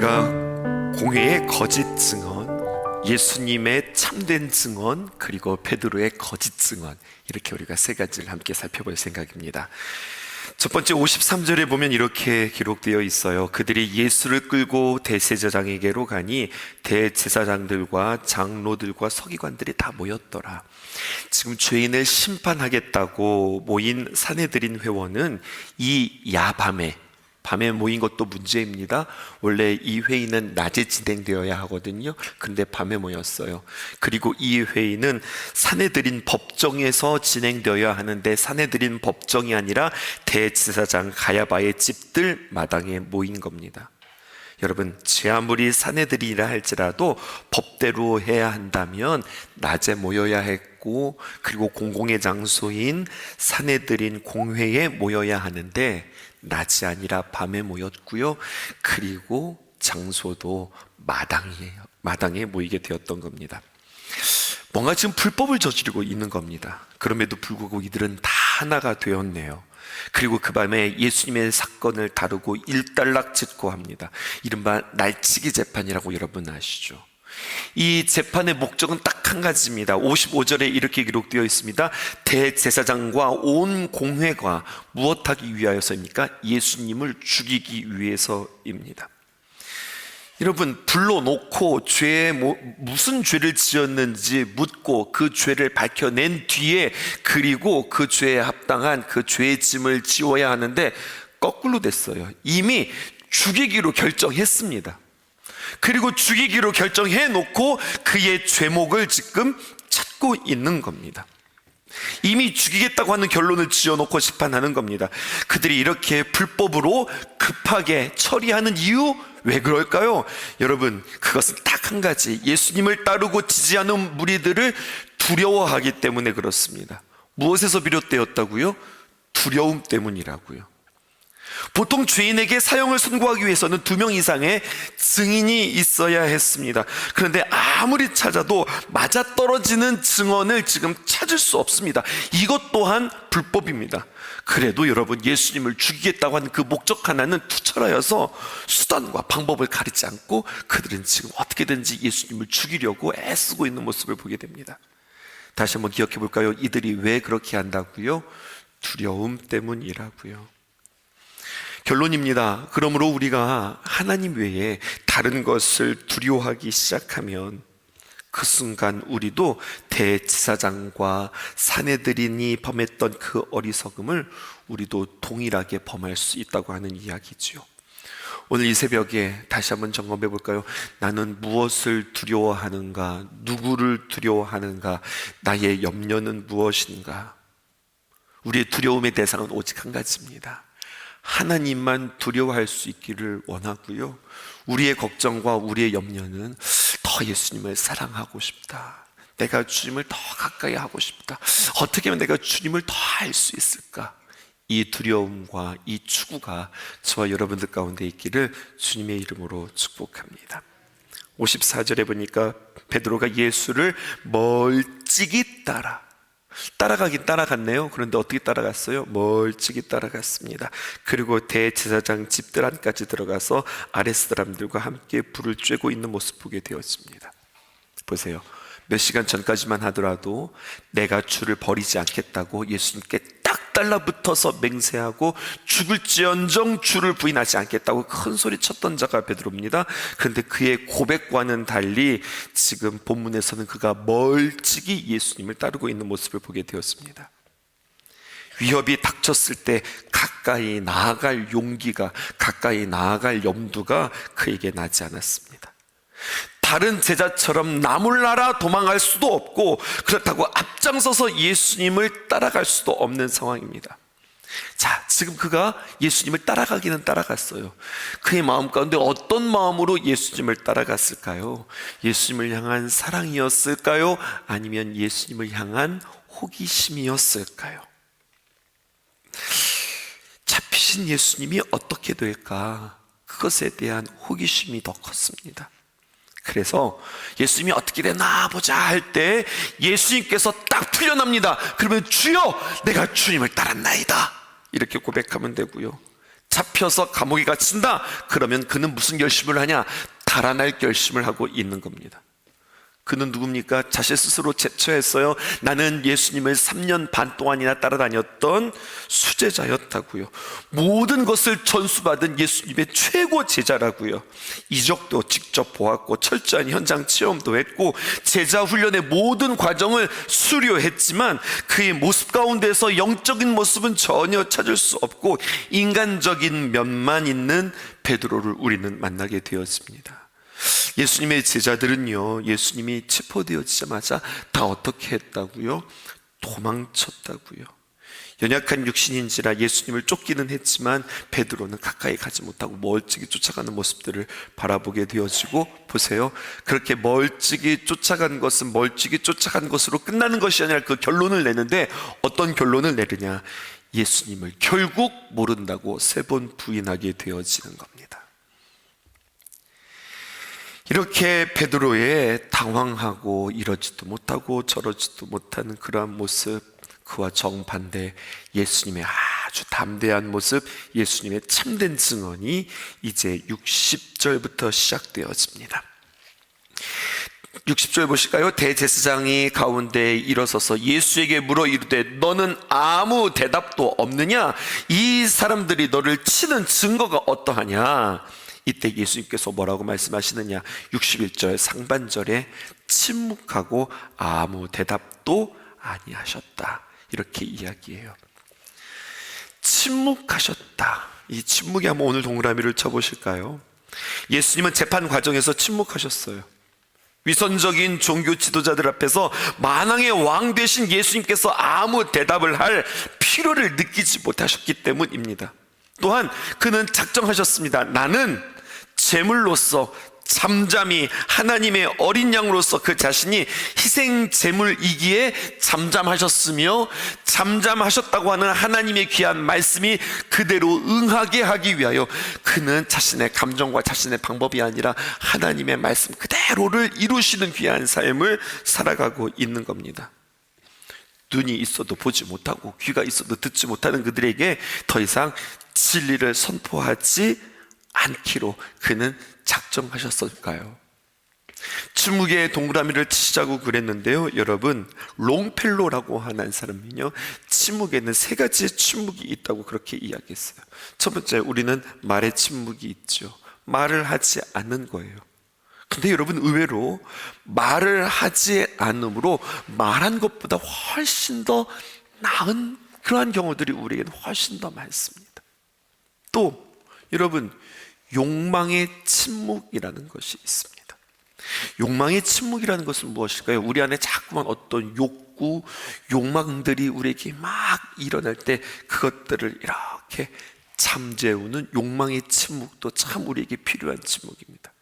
우리가 공회의 거짓 증언, 예수님의 참된 증언, 그리고 베드로의 거짓 증언, 이렇게 우리가 세 가지를 함께 살펴볼 생각입니다. 첫 번째 53절에 보면 이렇게 기록되어 있어요. 그들이 예수를 끌고 대제사장에게로 가니 대제사장들과 장로들과 서기관들이 다 모였더라. 지금 죄인을 심판하겠다고 모인 사내들인 회원은 이 야밤에, 밤에 모인 것도 문제입니다. 원래 이 회의는 낮에 진행되어야 하거든요. 근데 밤에 모였어요. 그리고 이 회의는 사내들인 법정에서 진행되어야 하는데 사내들인 법정이 아니라 대제사장 가야바의 집들 마당에 모인 겁니다. 여러분, 제 아무리 사내들이라 할지라도 법대로 해야 한다면 낮에 모여야 했고, 그리고 공공의 장소인 사내들인 공회에 모여야 하는데 낮이 아니라 밤에 모였고요. 그리고 장소도 마당에 모이게 되었던 겁니다. 뭔가 지금 불법을 저지르고 있는 겁니다. 그럼에도 불구하고 이들은 다 하나가 되었네요. 그리고 그 밤에 예수님의 사건을 다루고 일단락짓고 합니다. 이른바 날치기 재판이라고 여러분 아시죠? 이 재판의 목적은 딱 한 가지입니다. 55절에 이렇게 기록되어 있습니다. 대제사장과 온 공회가 무엇하기 위하여서입니까? 예수님을 죽이기 위해서입니다. 여러분, 불러놓고 무슨 죄를 지었는지 묻고 그 죄를 밝혀낸 뒤에, 그리고 그 죄에 합당한 그 죄의 짐을 지워야 하는데 거꾸로 됐어요. 이미 죽이기로 결정했습니다. 그리고 죽이기로 결정해놓고 그의 죄목을 지금 찾고 있는 겁니다. 이미 죽이겠다고 하는 결론을 지어놓고 심판하는 겁니다. 그들이 이렇게 불법으로 급하게 처리하는 이유, 왜 그럴까요? 여러분, 그것은 딱 한 가지, 예수님을 따르고 지지하는 무리들을 두려워하기 때문에 그렇습니다. 무엇에서 비롯되었다고요? 두려움 때문이라고요. 보통 죄인에게 사형을 선고하기 위해서는 2명 이상의 증인이 있어야 했습니다. 그런데 아무리 찾아도 맞아떨어지는 증언을 지금 찾을 수 없습니다. 이것 또한 불법입니다. 그래도 여러분, 예수님을 죽이겠다고 하는 그 목적 하나는 투철하여서 수단과 방법을 가리지 않고 그들은 지금 어떻게든지 예수님을 죽이려고 애쓰고 있는 모습을 보게 됩니다. 다시 한번 기억해 볼까요? 이들이 왜 그렇게 한다고요? 두려움 때문이라고요. 결론입니다. 그러므로 우리가 하나님 외에 다른 것을 두려워하기 시작하면 그 순간 우리도 대제사장과 사내들인이 범했던 그 어리석음을 우리도 동일하게 범할 수 있다고 하는 이야기지요. 오늘 이 새벽에 다시 한번 점검해 볼까요? 나는 무엇을 두려워하는가? 누구를 두려워하는가? 나의 염려는 무엇인가? 우리의 두려움의 대상은 오직 한 가지입니다. 하나님만 두려워할 수 있기를 원하고요. 우리의 걱정과 우리의 염려는 더 예수님을 사랑하고 싶다. 내가 주님을 더 가까이 하고 싶다. 어떻게 하면 내가 주님을 더 알 수 있을까? 이 두려움과 이 추구가 저와 여러분들 가운데 있기를 주님의 이름으로 축복합니다. 54절에 보니까 베드로가 예수를 멀찍이 따라가긴 따라갔네요. 그런데 어떻게 따라갔어요? 멀찍이 따라갔습니다. 그리고 대제사장 집들 안까지 들어가서 아랫 사람들과 함께 불을 쬐고 있는 모습 보게 되었습니다. 보세요. 몇 시간 전까지만 하더라도 내가 주를 버리지 않겠다고 예수님께 딱 달라붙어서 맹세하고 죽을지언정 주를 부인하지 않겠다고 큰 소리 쳤던 자가 베드로입니다. 그런데 그의 고백과는 달리 지금 본문에서는 그가 멀찍이 예수님을 따르고 있는 모습을 보게 되었습니다. 위협이 닥쳤을 때 가까이 나아갈 용기가, 가까이 나아갈 염두가 그에게 나지 않았습니다. 다른 제자처럼 나 몰라라 도망갈 수도 없고, 그렇다고 앞장서서 예수님을 따라갈 수도 없는 상황입니다. 자, 지금 그가 예수님을 따라가기는 따라갔어요. 그의 마음 가운데 어떤 마음으로 예수님을 따라갔을까요? 예수님을 향한 사랑이었을까요? 아니면 예수님을 향한 호기심이었을까요? 잡히신 예수님이 어떻게 될까? 그것에 대한 호기심이 더 컸습니다. 그래서 예수님이 어떻게 되나 보자 할 때 예수님께서 딱 풀려납니다. 그러면 주여, 내가 주님을 따랐나이다, 이렇게 고백하면 되고요. 잡혀서 감옥에 갇힌다 그러면 그는 무슨 결심을 하냐? 달아날 결심을 하고 있는 겁니다. 그는 누굽니까? 자신 스스로 제처했어요. 나는 예수님을 3년 반 동안이나 따라다녔던 수제자였다고요. 모든 것을 전수받은 예수님의 최고 제자라고요. 이적도 직접 보았고 철저한 현장 체험도 했고 제자 훈련의 모든 과정을 수료했지만 그의 모습 가운데서 영적인 모습은 전혀 찾을 수 없고 인간적인 면만 있는 베드로를 우리는 만나게 되었습니다. 예수님의 제자들은요, 예수님이 체포되어지자마자 다 어떻게 했다고요? 도망쳤다고요. 연약한 육신인지라 예수님을 쫓기는 했지만 베드로는 가까이 가지 못하고 멀찍이 쫓아가는 모습들을 바라보게 되어지고, 보세요, 그렇게 멀찍이 쫓아간 것은 멀찍이 쫓아간 것으로 끝나는 것이 아니라 그 결론을 내는데, 어떤 결론을 내느냐? 예수님을 결국 모른다고 3번 부인하게 되어지는 겁니다. 이렇게 베드로의 당황하고 이러지도 못하고 저러지도 못하는 그러한 모습, 그와 정반대 예수님의 아주 담대한 모습, 예수님의 참된 증언이 이제 60절부터 시작되어집니다. 60절 보실까요? 대제사장이 가운데 일어서서 예수에게 물어 이르되 너는 아무 대답도 없느냐? 이 사람들이 너를 치는 증거가 어떠하냐? 이때 예수님께서 뭐라고 말씀하시느냐? 61절 상반절에 침묵하고 아무 대답도 아니하셨다, 이렇게 이야기해요. 침묵하셨다. 이 침묵이 한번 오늘 동그라미를 쳐보실까요? 예수님은 재판 과정에서 침묵하셨어요. 위선적인 종교 지도자들 앞에서 만왕의 왕 되신 예수님께서 아무 대답을 할 필요를 느끼지 못하셨기 때문입니다. 또한 그는 작정하셨습니다. 나는 제물로서 잠잠히 하나님의 어린 양으로서 그 자신이 희생 제물이기에 잠잠하셨으며, 잠잠하셨다고 하는 하나님의 귀한 말씀이 그대로 응하게 하기 위하여 그는 자신의 감정과 자신의 방법이 아니라 하나님의 말씀 그대로를 이루시는 귀한 삶을 살아가고 있는 겁니다. 눈이 있어도 보지 못하고 귀가 있어도 듣지 못하는 그들에게 더 이상 진리를 선포하지 않기로 그는 작정하셨을까요? 침묵의 동그라미를 치자고 그랬는데요, 여러분, 롱펠로라고 하는 사람은요, 침묵에는 3가지의 침묵이 있다고 그렇게 이야기했어요. 첫 번째, 우리는 말의 침묵이 있죠. 말을 하지 않는 거예요. 근데 여러분, 의외로 말을 하지 않음으로 말한 것보다 훨씬 더 나은 그러한 경우들이 우리에게는 훨씬 더 많습니다. 또 여러분, 욕망의 침묵이라는 것이 있습니다. 욕망의 침묵이라는 것은 무엇일까요? 우리 안에 자꾸만 어떤 욕구, 욕망들이 우리에게 막 일어날 때 그것들을 이렇게 잠재우는 욕망의 침묵도 참 우리에게 필요한 침묵입니다.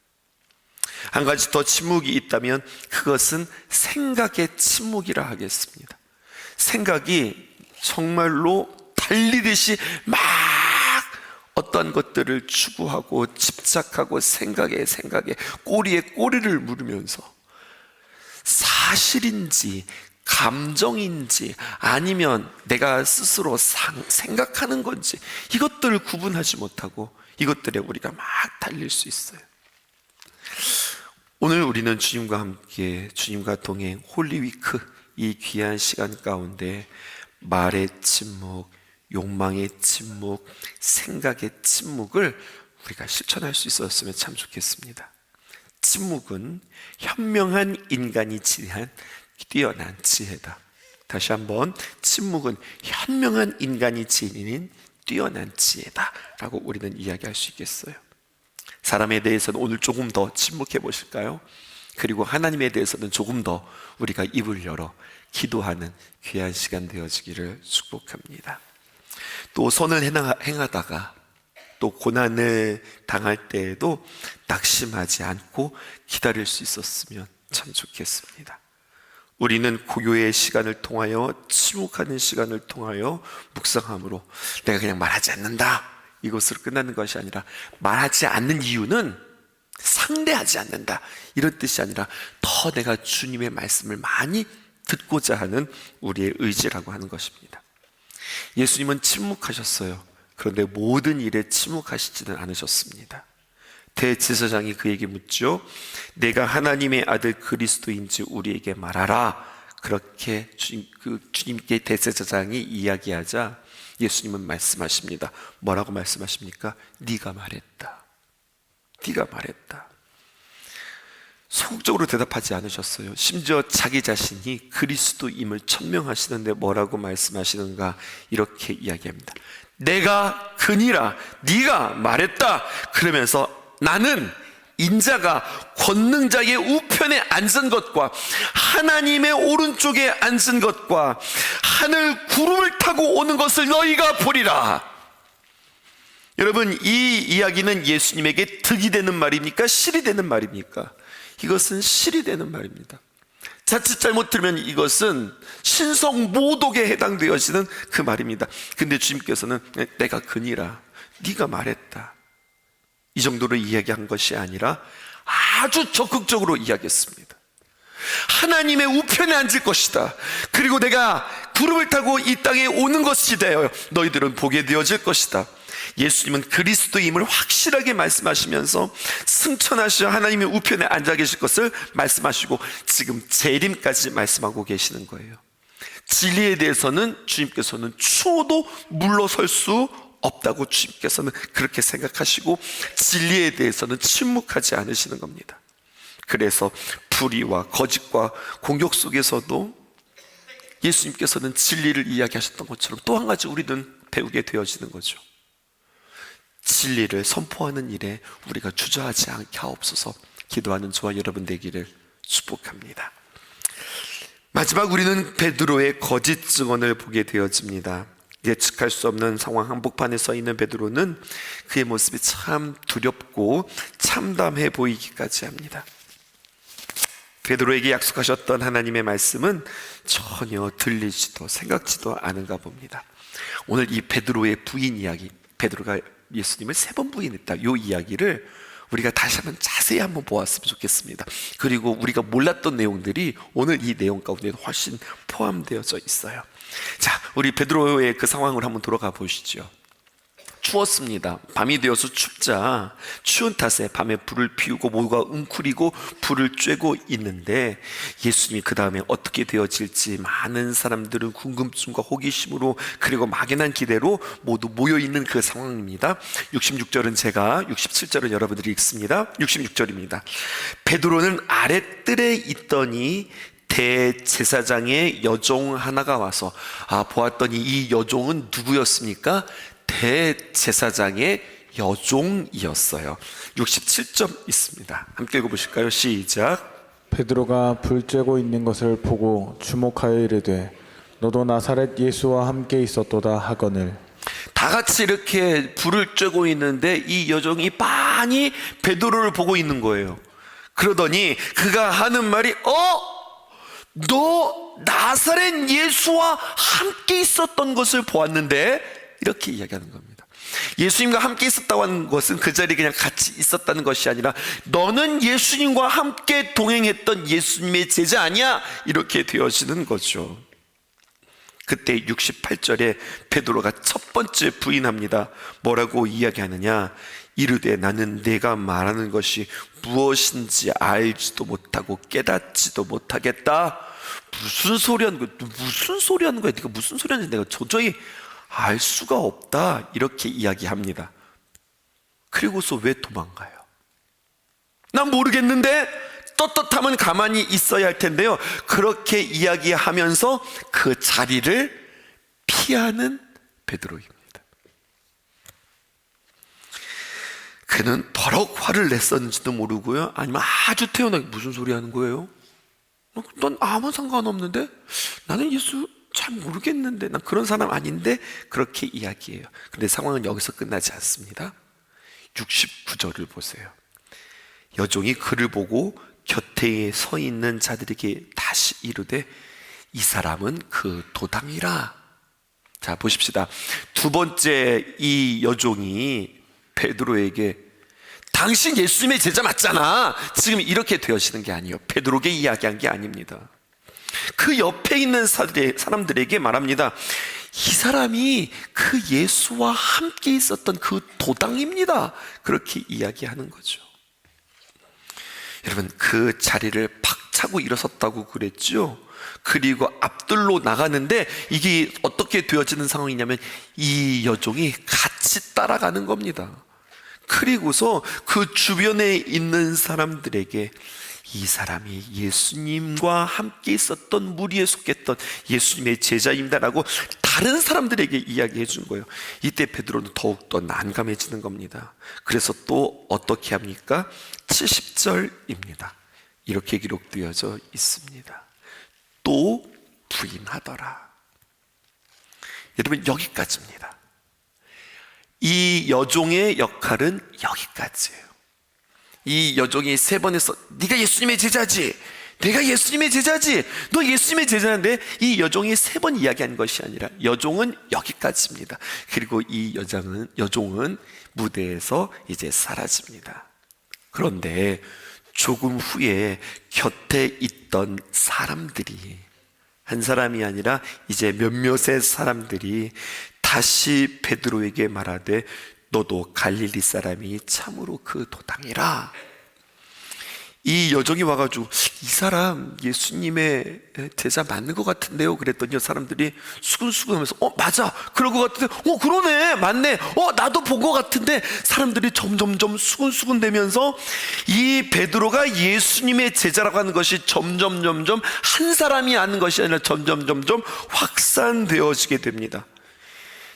한 가지 더 침묵이 있다면 그것은 생각의 침묵이라 하겠습니다. 생각이 정말로 달리듯이 막 어떤 것들을 추구하고 집착하고 생각에 꼬리에 꼬리를 물으면서 사실인지 감정인지 아니면 내가 스스로 생각하는 건지 이것들을 구분하지 못하고 이것들에 우리가 막 달릴 수 있어요. 오늘 우리는 주님과 함께, 주님과 동행, 홀리위크, 이 귀한 시간 가운데 말의 침묵, 욕망의 침묵, 생각의 침묵을 우리가 실천할 수 있었으면 참 좋겠습니다. 침묵은 현명한 인간이 지니한 뛰어난 지혜다. 다시 한번, 침묵은 현명한 인간이 지닌 뛰어난 지혜다 라고 우리는 이야기할 수 있겠어요. 사람에 대해서는 오늘 조금 더 침묵해 보실까요? 그리고 하나님에 대해서는 조금 더 우리가 입을 열어 기도하는 귀한 시간 되어지기를 축복합니다. 또 선을 행하다가 또 고난을 당할 때에도 낙심하지 않고 기다릴 수 있었으면 참 좋겠습니다. 우리는 고요의 시간을 통하여, 침묵하는 시간을 통하여 묵상함으로 내가 그냥 말하지 않는다, 이것으로 끝나는 것이 아니라, 말하지 않는 이유는 상대하지 않는다 이런 뜻이 아니라 더 내가 주님의 말씀을 많이 듣고자 하는 우리의 의지라고 하는 것입니다. 예수님은 침묵하셨어요. 그런데 모든 일에 침묵하시지는 않으셨습니다. 대제사장이 그에게 묻죠. 내가 하나님의 아들 그리스도인지 우리에게 말하라. 그렇게 주님께 대제사장이 이야기하자 예수님은 말씀하십니다. 뭐라고 말씀하십니까? 네가 말했다. 네가 말했다. 소극적으로 대답하지 않으셨어요. 심지어 자기 자신이 그리스도임을 천명하시는데 뭐라고 말씀하시는가? 이렇게 이야기합니다. 내가 그니라. 네가 말했다. 그러면서 나는 인자가 권능자의 우편에 앉은 것과 하나님의 오른쪽에 앉은 것과 하늘 구름을 타고 오는 것을 너희가 보리라. 여러분, 이 이야기는 예수님에게 득이 되는 말입니까? 실이 되는 말입니까? 이것은 실이 되는 말입니다. 자칫 잘못 들으면 이것은 신성모독에 해당되어지는 그 말입니다. 근데 주님께서는 내가 그니라, 네가 말했다, 이 정도로 이야기한 것이 아니라 아주 적극적으로 이야기했습니다. 하나님의 우편에 앉을 것이다. 그리고 내가 구름을 타고 이 땅에 오는 것이 되어 너희들은 보게 되어질 것이다. 예수님은 그리스도임을 확실하게 말씀하시면서 승천하셔 하나님의 우편에 앉아 계실 것을 말씀하시고 지금 재림까지 말씀하고 계시는 거예요. 진리에 대해서는 주님께서는 추호도 물러설 수 없다고 주님께서는 그렇게 생각하시고 진리에 대해서는 침묵하지 않으시는 겁니다. 그래서 불의와 거짓과 공격 속에서도 예수님께서는 진리를 이야기하셨던 것처럼 또 한 가지 우리는 배우게 되어지는 거죠. 진리를 선포하는 일에 우리가 주저하지 않게 하옵소서. 기도하는 저와 여러분 되기를 축복합니다. 마지막 우리는 베드로의 거짓 증언을 보게 되어집니다. 예측할 수 없는 상황 한복판에 서 있는 베드로는 그의 모습이 참 두렵고 참담해 보이기까지 합니다. 베드로에게 약속하셨던 하나님의 말씀은 전혀 들리지도 생각지도 않은가 봅니다. 오늘 이 베드로의 부인 이야기, 베드로가 예수님을 3번 부인했다, 이 이야기를 우리가 다시 한번 자세히 한번 보았으면 좋겠습니다. 그리고 우리가 몰랐던 내용들이 오늘 이 내용 가운데 훨씬 포함되어져 있어요. 자, 우리 베드로의 그 상황을 한번 돌아가 보시죠. 추웠습니다. 밤이 되어서 춥자 추운 탓에 밤에 불을 피우고 모두가 웅크리고 불을 쬐고 있는데 예수님이 그 다음에 어떻게 되어질지 많은 사람들은 궁금증과 호기심으로 그리고 막연한 기대로 모두 모여있는 그 상황입니다. 66절은 제가 67절은 여러분들이 읽습니다. 66절입니다. 베드로는 아랫뜰에 있더니 대제사장의 여종 하나가 와서 보았더니 이 여종은 누구였습니까? 대제사장의 여종이었어요. 67점 있습니다. 함께 읽어보실까요? 시작. 베드로가 불 쬐고 있는 것을 보고 주목하여 이르되 너도 나사렛 예수와 함께 있었도다 하거늘. 다 같이 이렇게 불을 쬐고 있는데 이 여종이 빤히 베드로를 보고 있는 거예요. 그러더니 그가 하는 말이 너 나사렛 예수와 함께 있었던 것을 보았는데, 이렇게 이야기하는 겁니다. 예수님과 함께 있었다고 하는 것은 그 자리에 그냥 같이 있었다는 것이 아니라 너는 예수님과 함께 동행했던 예수님의 제자 아니야? 이렇게 되어지는 거죠. 그때 68절에 베드로가 첫 번째 부인합니다. 뭐라고 이야기하느냐? 이르되 나는 내가 말하는 것이 무엇인지 알지도 못하고 깨닫지도 못하겠다. 무슨 소리 하는 거야? 무슨 소리 하는 거야? 네가 무슨 소리 하는지 내가 도저히 알 수가 없다. 이렇게 이야기합니다. 그리고서 왜 도망가요? 난 모르겠는데 떳떳하면 가만히 있어야 할 텐데요. 그렇게 이야기하면서 그 자리를 피하는 베드로입니다. 그는 버럭 화를 냈었는지도 모르고요. 아니면 아주 태연하게 무슨 소리 하는 거예요? 넌 아무 상관없는데? 나는 예수 잘 모르겠는데, 난 그런 사람 아닌데? 그렇게 이야기해요. 근데 상황은 여기서 끝나지 않습니다. 69절을 보세요. 여종이 그를 보고 곁에 서 있는 자들에게 다시 이르되 이 사람은 그 도당이라. 자, 보십시다. 두 번째 이 여종이 베드로에게 당신 예수님의 제자 맞잖아, 지금 이렇게 되어지는 게 아니에요. 베드로에게 이야기한 게 아닙니다. 그 옆에 있는 사람들에게 말합니다. 이 사람이 그 예수와 함께 있었던 그 도당입니다. 그렇게 이야기하는 거죠. 여러분, 그 자리를 박차고 일어섰다고 그랬죠. 그리고 앞들로 나가는데 이게 어떻게 되어지는 상황이냐면 이 여종이 같이 따라가는 겁니다. 그리고서 그 주변에 있는 사람들에게 이 사람이 예수님과 함께 있었던 무리에 속했던 예수님의 제자입니다라고 다른 사람들에게 이야기해 준 거예요. 이때 베드로는 더욱더 난감해지는 겁니다. 그래서 또 어떻게 합니까? 70절입니다. 이렇게 기록되어져 있습니다. 또 부인하더라. 여러분, 여기까지입니다. 이 여종의 역할은 여기까지예요. 이 여종이 세 번 해서 네가 예수님의 제자지, 내가 예수님의 제자지, 너 예수님의 제자인데, 이 여종이 세 번 이야기한 것이 아니라 여종은 여기까지입니다. 그리고 이 여종은 무대에서 이제 사라집니다. 그런데 조금 후에 곁에 있던 사람들이, 한 사람이 아니라 이제 몇몇의 사람들이 다시 베드로에게 말하되 너도 갈릴리 사람이 참으로 그 도당이라. 이 여종이 와가지고 이 사람 예수님의 제자 맞는 것 같은데요? 그랬더니 사람들이 수근수근 하면서 맞아, 그럴 것 같은데, 그러네, 맞네, 나도 본 것 같은데. 사람들이 점점점 수근수근 되면서 이 베드로가 예수님의 제자라고 하는 것이 점점 한 사람이 아는 것이 아니라 점점 확산되어지게 됩니다.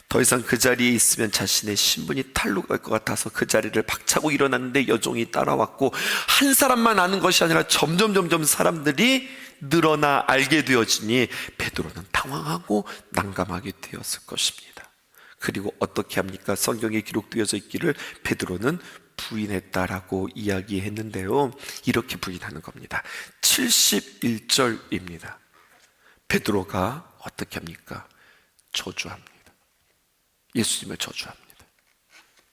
더 이상 그 자리에 있으면 자신의 신분이 탄로갈 것 같아서 그 자리를 박차고 일어났는데 여종이 따라왔고, 한 사람만 아는 것이 아니라 점점 사람들이 늘어나 알게 되어지니 베드로는 당황하고 난감하게 되었을 것입니다. 그리고 어떻게 합니까? 성경에 기록되어져 있기를 베드로는 부인했다라고 이야기했는데요, 이렇게 부인하는 겁니다. 71절입니다. 베드로가 어떻게 합니까? 저주합니다. 예수님을 저주합니다.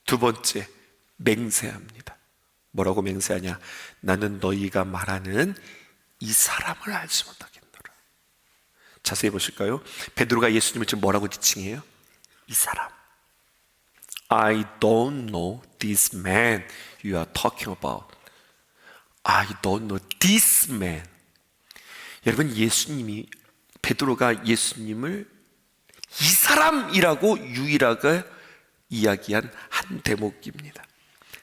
두 번째, 맹세합니다. 뭐라고 맹세하냐? 나는 너희가 말하는 이 사람을 알지 못하겠노라. 자세히 보실까요? 베드로가 예수님을 지금 뭐라고 지칭해요? 이 사람. I don't know this man you are talking about. I don't know this man. 여러분, 베드로가 예수님을 이 사람이라고 유일하게 이야기한 한 대목입니다.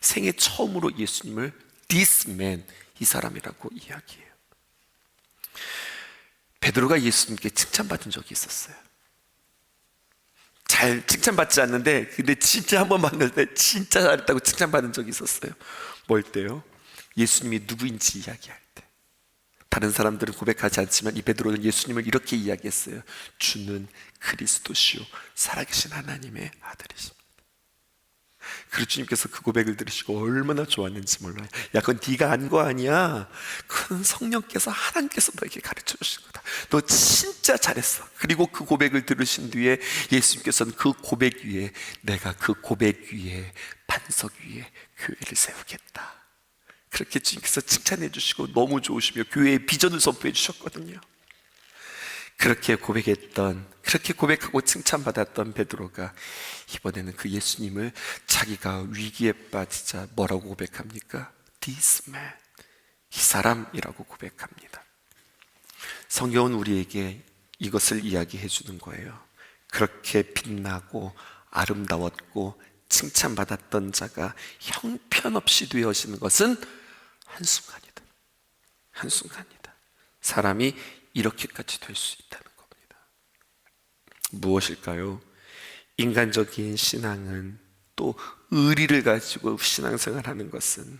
생애 처음으로 예수님을 this man, 이 사람이라고 이야기해요. 베드로가 예수님께 칭찬받은 적이 있었어요. 잘 칭찬받지 않는데, 근데 진짜 한번 만날 때 진짜 잘했다고 칭찬받은 적이 있었어요. 뭘 때요? 예수님이 누구인지 이야기할 때. 다른 사람들은 고백하지 않지만 이 베드로는 예수님을 이렇게 이야기했어요. 주는 그리스도시요 살아계신 하나님의 아들이십니다. 그리고 주님께서 그 고백을 들으시고 얼마나 좋았는지 몰라요. 야, 그건 네가 안 거 아니야. 그건 성령께서, 하나님께서 너에게 가르쳐 주신 거다. 너 진짜 잘했어. 그리고 그 고백을 들으신 뒤에 예수님께서는 그 고백 위에, 내가 그 고백 위에, 반석 위에 교회를 세우겠다. 그렇게 주님께서 칭찬해 주시고 너무 좋으시며 교회의 비전을 선포해 주셨거든요. 그렇게 고백하고 칭찬받았던 베드로가 이번에는 그 예수님을 자기가 위기에 빠지자 뭐라고 고백합니까? This man, 이 사람이라고 고백합니다. 성경은 우리에게 이것을 이야기해 주는 거예요. 그렇게 빛나고 아름다웠고 칭찬받았던 자가 형편없이 되어지는 것은 한순간이다. 한순간이다. 사람이 이렇게까지 될 수 있다는 겁니다. 무엇일까요? 인간적인 신앙은, 또 의리를 가지고 신앙생활하는 것은,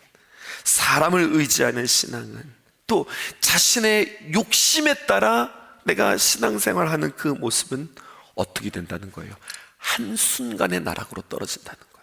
사람을 의지하는 신앙은, 또 자신의 욕심에 따라 내가 신앙생활하는 그 모습은 어떻게 된다는 거예요? 한순간의 나락으로 떨어진다는 거예요.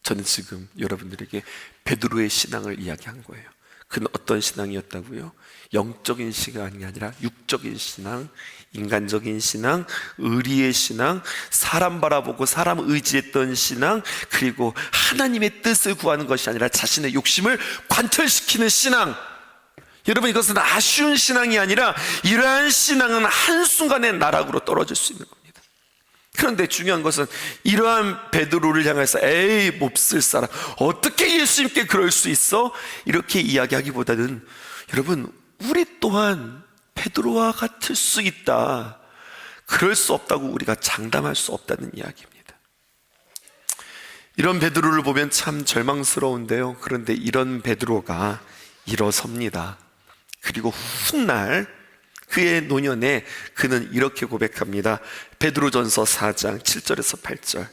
저는 지금 여러분들에게 베드로의 신앙을 이야기한 거예요. 그는 어떤 신앙이었다고요? 영적인 신앙이 아니라 육적인 신앙, 인간적인 신앙, 의리의 신앙, 사람 바라보고 사람 의지했던 신앙, 그리고 하나님의 뜻을 구하는 것이 아니라 자신의 욕심을 관철시키는 신앙. 여러분, 이것은 아쉬운 신앙이 아니라 이러한 신앙은 한순간에 나락으로 떨어질 수 있는 겁니다. 그런데 중요한 것은 이러한 베드로를 향해서 에이 몹쓸 사람, 어떻게 예수님께 그럴 수 있어? 이렇게 이야기하기보다는 여러분, 우리 또한 베드로와 같을 수 있다, 그럴 수 없다고 우리가 장담할 수 없다는 이야기입니다. 이런 베드로를 보면 참 절망스러운데요, 그런데 이런 베드로가 일어섭니다. 그리고 훗날 그의 노년에 그는 이렇게 고백합니다. 베드로전서 4장 7절에서 8절.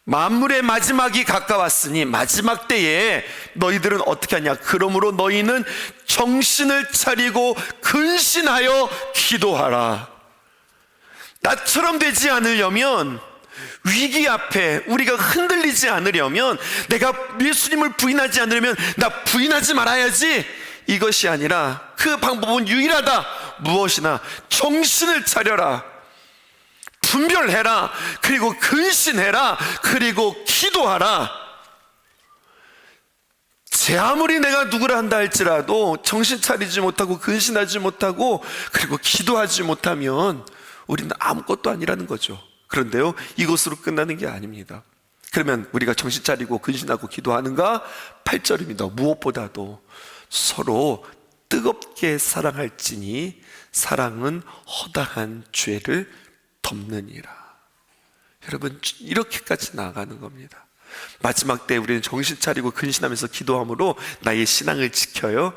만물의 마지막이 가까웠으니 마지막 때에 너희들은 어떻게 하냐? 그러므로 너희는 정신을 차리고 근신하여 기도하라. 나처럼 되지 않으려면, 위기 앞에 우리가 흔들리지 않으려면, 내가 예수님을 부인하지 않으려면 나 부인하지 말아야지, 이것이 아니라 그 방법은 유일하다. 무엇이나 정신을 차려라, 분별해라, 그리고 근신해라, 그리고 기도하라. 제 아무리 내가 누구라 한다 할지라도 정신 차리지 못하고 근신하지 못하고 그리고 기도하지 못하면 우리는 아무것도 아니라는 거죠. 그런데요, 이것으로 끝나는 게 아닙니다. 그러면 우리가 정신 차리고 근신하고 기도하는가? 8절입니다. 무엇보다도 서로 뜨겁게 사랑할지니 사랑은 허다한 죄를 덮느니라. 여러분, 이렇게까지 나아가는 겁니다. 마지막 때 우리는 정신 차리고 근신하면서 기도함으로 나의 신앙을 지켜요.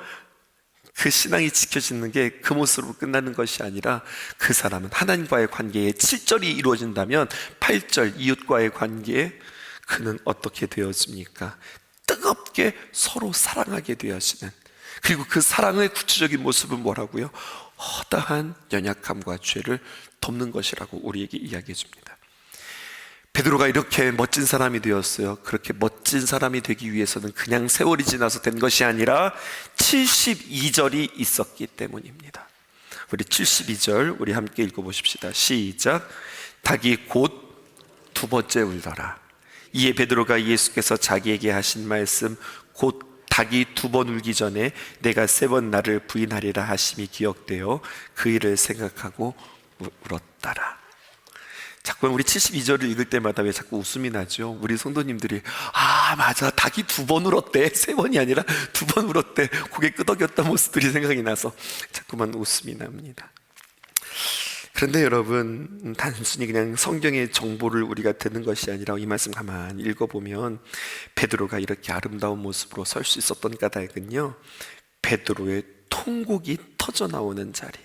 그 신앙이 지켜지는 게 그 모습으로 끝나는 것이 아니라, 그 사람은 하나님과의 관계에 7절이 이루어진다면 8절 이웃과의 관계에 그는 어떻게 되어집니까? 뜨겁게 서로 사랑하게 되어지는, 그리고 그 사랑의 구체적인 모습은 뭐라고요? 허다한 연약함과 죄를 덮는 것이라고 우리에게 이야기해 줍니다. 베드로가 이렇게 멋진 사람이 되었어요. 그렇게 멋진 사람이 되기 위해서는 그냥 세월이 지나서 된 것이 아니라 72절이 있었기 때문입니다. 우리 72절 우리 함께 읽어보십시다. 시작. 닭이 곧 두 번째 울더라. 이에 베드로가 예수께서 자기에게 하신 말씀, 곧 닭이 두 번 울기 전에 내가 세 번 나를 부인하리라 하심이 기억되어 그 일을 생각하고 울었다라. 자꾸 우리 72절을 읽을 때마다 왜 자꾸 웃음이 나죠? 우리 성도님들이 맞아, 닭이 두 번 울었대, 세 번이 아니라 두 번 울었대, 고개 끄덕였던 모습들이 생각이 나서 자꾸만 웃음이 납니다. 그런데 여러분, 단순히 그냥 성경의 정보를 우리가 듣는 것이 아니라 이 말씀 가만히 읽어보면 베드로가 이렇게 아름다운 모습으로 설 수 있었던 까닭은요, 베드로의 통곡이 터져나오는 자리,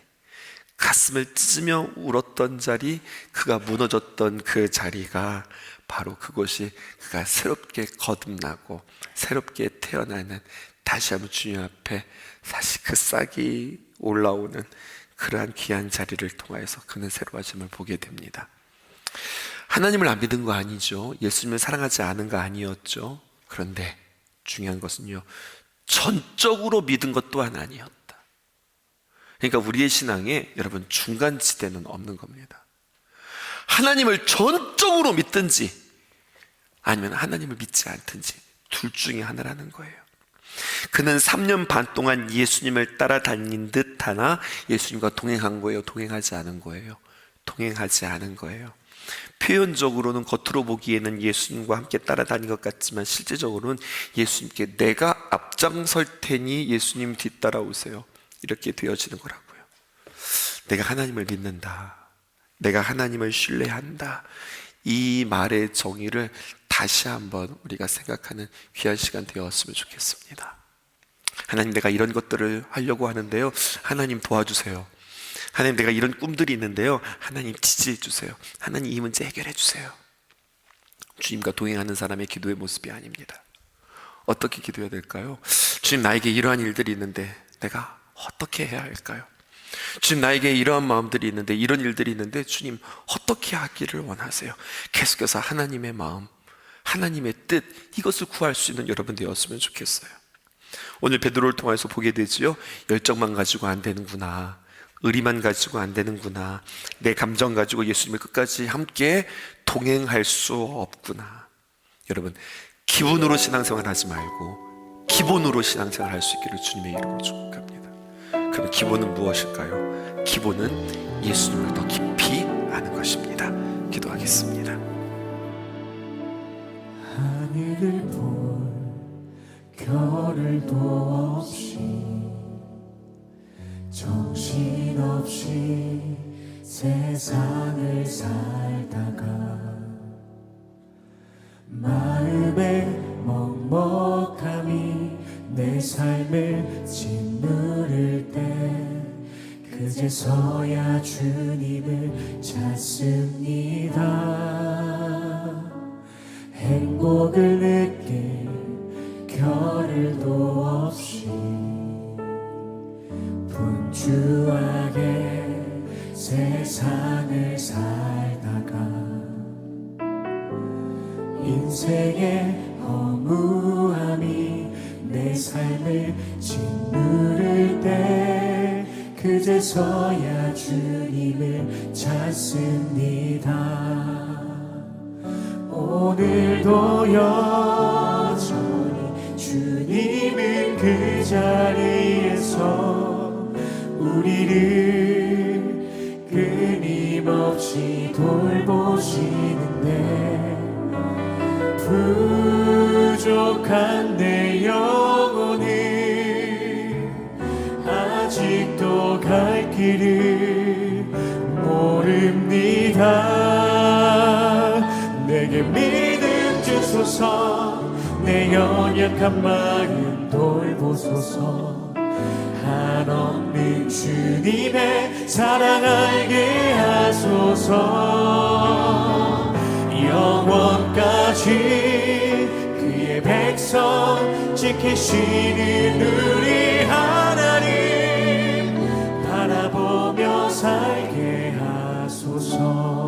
가슴을 찢으며 울었던 자리, 그가 무너졌던 그 자리가 바로 그것이 그가 새롭게 거듭나고 새롭게 태어나는, 다시 한번 주님 앞에 다시 그 싹이 올라오는 그러한 귀한 자리를 통하여서 그는 새로워짐을 보게 됩니다. 하나님을 안 믿은 거 아니죠. 예수님을 사랑하지 않은 거 아니었죠. 그런데 중요한 것은요, 전적으로 믿은 것 또한 아니었다. 그러니까 우리의 신앙에 여러분, 중간지대는 없는 겁니다. 하나님을 전적으로 믿든지 아니면 하나님을 믿지 않든지 둘 중에 하나라는 거예요. 그는 3년 반 동안 예수님을 따라다닌 듯 하나 예수님과 동행한 거예요? 동행하지 않은 거예요? 동행하지 않은 거예요. 표현적으로는 겉으로 보기에는 예수님과 함께 따라다닌 것 같지만 실제적으로는 예수님께 내가 앞장설 테니 예수님 뒤따라오세요, 이렇게 되어지는 거라고요. 내가 하나님을 믿는다, 내가 하나님을 신뢰한다, 이 말의 정의를 다시 한번 우리가 생각하는 귀한 시간 되었으면 좋겠습니다. 하나님, 내가 이런 것들을 하려고 하는데요, 하나님 도와주세요. 하나님, 내가 이런 꿈들이 있는데요, 하나님 지지해 주세요. 하나님, 이 문제 해결해 주세요. 주님과 동행하는 사람의 기도의 모습이 아닙니다. 어떻게 기도해야 될까요? 주님, 나에게 이러한 일들이 있는데 내가 어떻게 해야 할까요? 주님, 나에게 이러한 마음들이 있는데, 이런 일들이 있는데 주님 어떻게 하기를 원하세요? 계속해서 하나님의 마음, 하나님의 뜻, 이것을 구할 수 있는 여러분 되었으면 좋겠어요. 오늘 베드로를 통해서 보게 되지요. 열정만 가지고 안 되는구나, 의리만 가지고 안 되는구나, 내 감정 가지고 예수님을 끝까지 함께 동행할 수 없구나. 여러분, 기분으로 신앙생활 하지 말고 기본으로 신앙생활 할 수 있기를 주님의 이름으로 축복합니다. 그럼 기본은 무엇일까요? 기본은 예수님을 더 깊이 아는 것입니다. 기도하겠습니다. 하늘을 볼 겨를도 없이 정신없이 세상을 살다가 마음의 먹먹함이 내 삶을 짓누를 때 그제서야 주님을 찾습니다. 행복을 느낄 겨를도 없이 분주하게 세상을 살다가 인생의 허무함이 내 삶을 짓누를 때 그제서야 주님을 찾습니다. 오늘도 여전히 주님은 그 자리에서 우리를 끊임없이 돌보시는데 부족한 내 영혼은 아직도 갈 길을 모릅니다. 내게 믿음 주소서, 내 연약한 마음 돌보소서. 한없는 주님의 사랑 알게 하소서. 영원까지 그의 백성 지키시는 우리 하나님 바라보며 살게 하소서.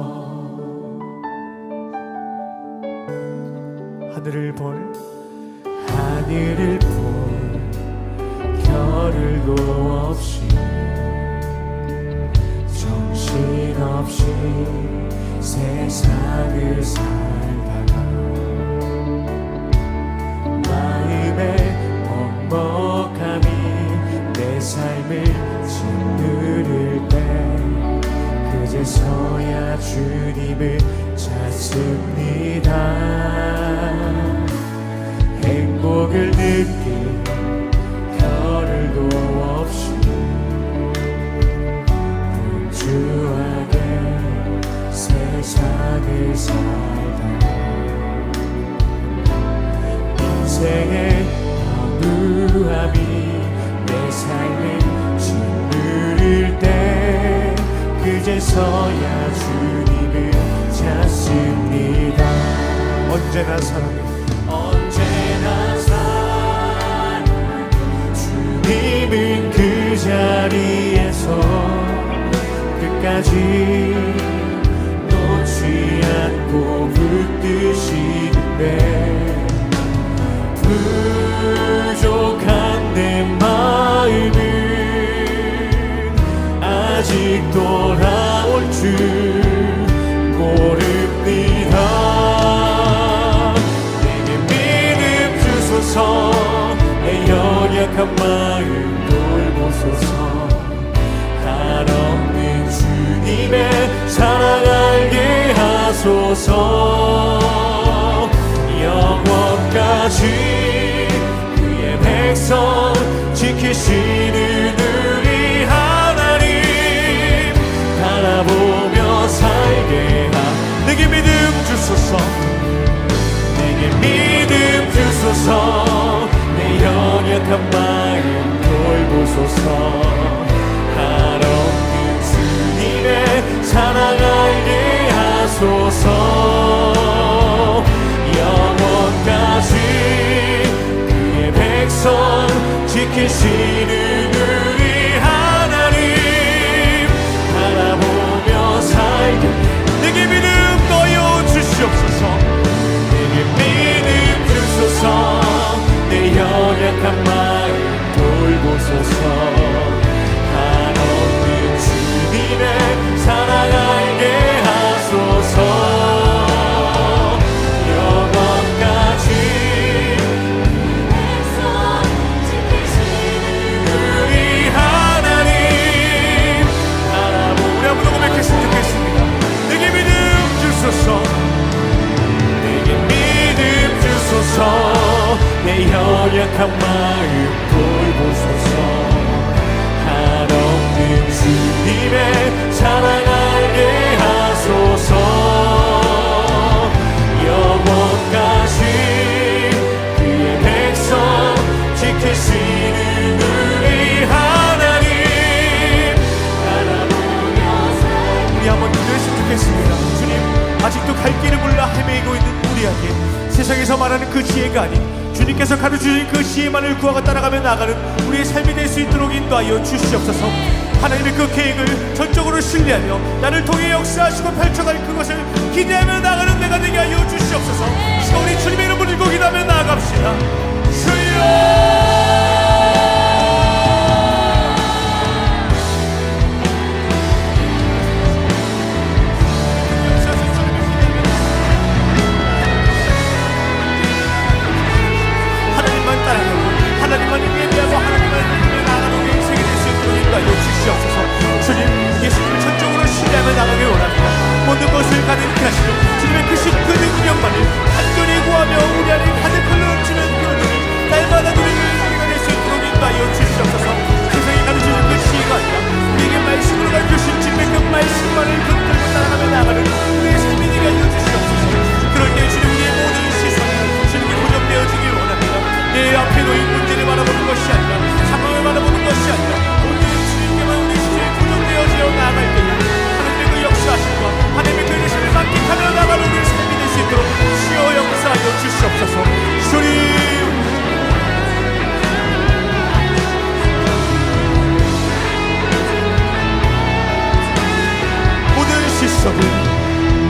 하늘을 볼 겨를도 없이 정신없이 세상을 살다가 마음의 먹먹함이 내 삶을 짓누를 때 그제서야 주님을 찾습니다. 행복을 느낄 겨를도 없이 분주하게 세상을 살다가 인생의 허무함이 내 삶을 짓누를 때 그제서야 주님을 찾습니다. 언제나 사랑해 주님은 그 자리에서 끝까지 놓지 않고 붙드시는데 부족한 내 마음은 아직 돌아올 줄 모릅니다. 내게 믿음 주소서, 내 연약한 마음 돌보소서. 한없는 주님의 사랑 알게 하소서. 영원까지 그의 백성 지키시는 우리 하나님 바라보며 살게 내게 믿음 주소서. 내게 믿음 주소서. 내 연약한 마음 돌보소서. 한없는 주님의 사랑 알게 하소서. 영원까지 그의 백성 지키시는 갈 길을 몰라 헤매이고 있는 우리에게 세상에서 말하는 그 지혜가 아닌 주님께서 가르쳐주신 그 지혜만을 구하고 따라가며 나가는 우리의 삶이 될 수 있도록 인도하여 주시옵소서. 하나님의 그 계획을 전적으로 신뢰하며 나를 통해 역사하시고 펼쳐갈 그것을 기대하며 나가는 내가 되게 하여 주시옵소서. 시간 우리 주님의 이름을 들고 기도하며 나아갑시다. 주여, 하나님만 예배하고 하나님만 믿으며 나아가는 우리의 인생이 될 수 있도록 인도하여 주시옵소서. 주님, 예수님을 전적으로 신뢰하며 나가길 원합니다. 모든 것을 가득히 하시고 주님의 그 능력만을 간절히 구하며 우리 안에 가득 흘러넘치는 그 은혜를 날마다 누리는 우리가 될 수 있도록 인도하여 주시옵소서. 세상이 가르쳐주는 그 지혜가 아니라 우리에게 말씀으로 가르쳐주신 주님의 그 말씀만을 붙들고 따라가며 나아가는 우리의 삶이 되게 하여 주시옵소서. 그럴 때 주님, 우리의 모든 시선이 주님께 고정되어지길 원합니다. 내 앞에 놓인 문제를 바라보는 것이 아니라 상황을 바라보는 것이 아니라 오늘 주님께만 우리 시선이 고정되어지어 나아갈 때에 하나님의 그 역사하심과 하나님의 그 계심을 만끽하며 나가는 우리의 삶이 될 수 있도록 주여 역사하여 주시옵소서. 주님,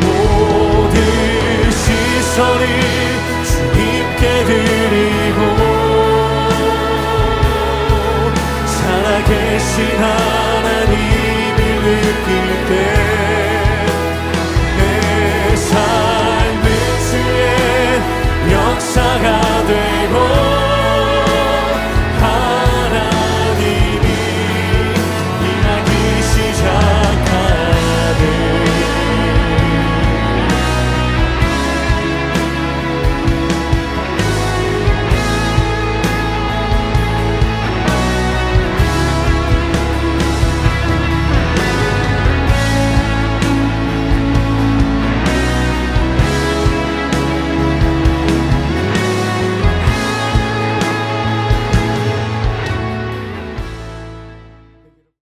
모든 시선을 주님께 드리고 살아계신